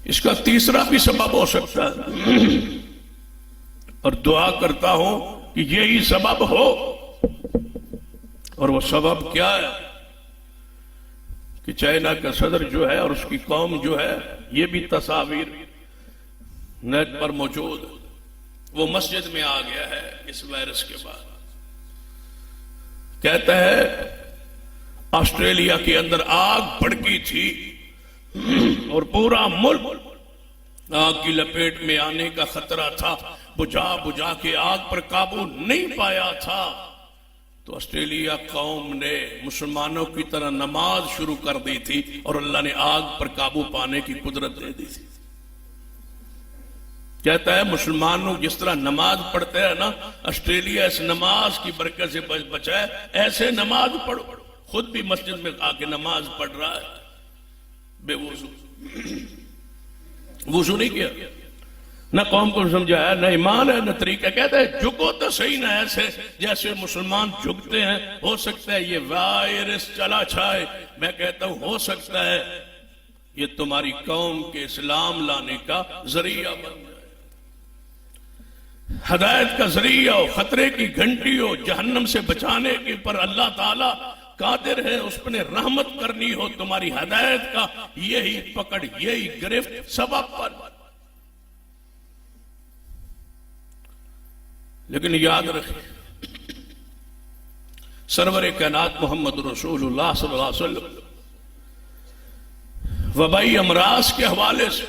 اس کا تیسرا بھی سبب ہو سکتا ہے، اور دعا کرتا ہوں کہ یہی سبب ہو، اور وہ سبب کیا ہے کہ چائنا کا صدر جو ہے اور اس کی قوم جو ہے، یہ بھی تصاویر نیٹ پر موجود، وہ مسجد میں آ گیا ہے اس وائرس کے بعد، کہتا ہے آسٹریلیا کے اندر آگ بھڑکی تھی اور پورا ملک آگ کی لپیٹ میں آنے کا خطرہ تھا، بجھا کے آگ پر قابو نہیں پایا تھا، تو آسٹریلیا قوم نے مسلمانوں کی طرح نماز شروع کر دی تھی اور اللہ نے آگ پر قابو پانے کی قدرت دے دی تھی۔ کہتا ہے مسلمانوں جس طرح نماز پڑھتے ہیں نا، آسٹریلیا اس نماز کی برکت سے بچائے، ایسے نماز پڑھو، خود بھی مسجد میں آ کے نماز پڑھ رہا ہے بے وضو، وضو نہیں کیا، نہ قوم کو سمجھایا، نہ ایمان ہے نہ طریقہ، کہتا ہے جھکو تو صحیح نہ ایسے جیسے مسلمان جھکتے ہیں، ہو سکتا ہے یہ وائرس چلا چھائے، میں کہتا ہوں ہو سکتا ہے یہ تمہاری قوم کے اسلام لانے کا ذریعہ بن جائے، ہدایت کا ذریعہ ہو، خطرے کی گھنٹی ہو، جہنم سے بچانے کے پر اللہ تعالیٰ قادر ہے، اس پر رحمت کرنی ہو، تمہاری ہدایت کا یہی پکڑ، یہی گرفت سبب پر۔ لیکن یاد رکھیں سرور کائنات محمد رسول اللہ صلی اللہ علیہ وسلم وبائی امراض کے حوالے سے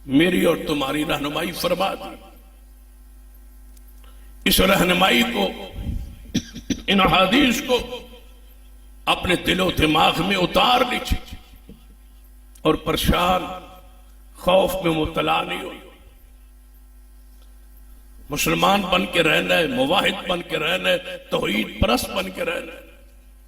میری اور تمہاری رہنمائی فرما دی، اس رہنمائی کو، ان حدیث کو اپنے دل و دماغ میں اتار لیجیے اور پریشان خوف میں مبتلا نہیں ہو، مسلمان بن کے رہنا ہے، موحد بن کے رہنا ہے، توحید پرست بن کے رہنا ہے۔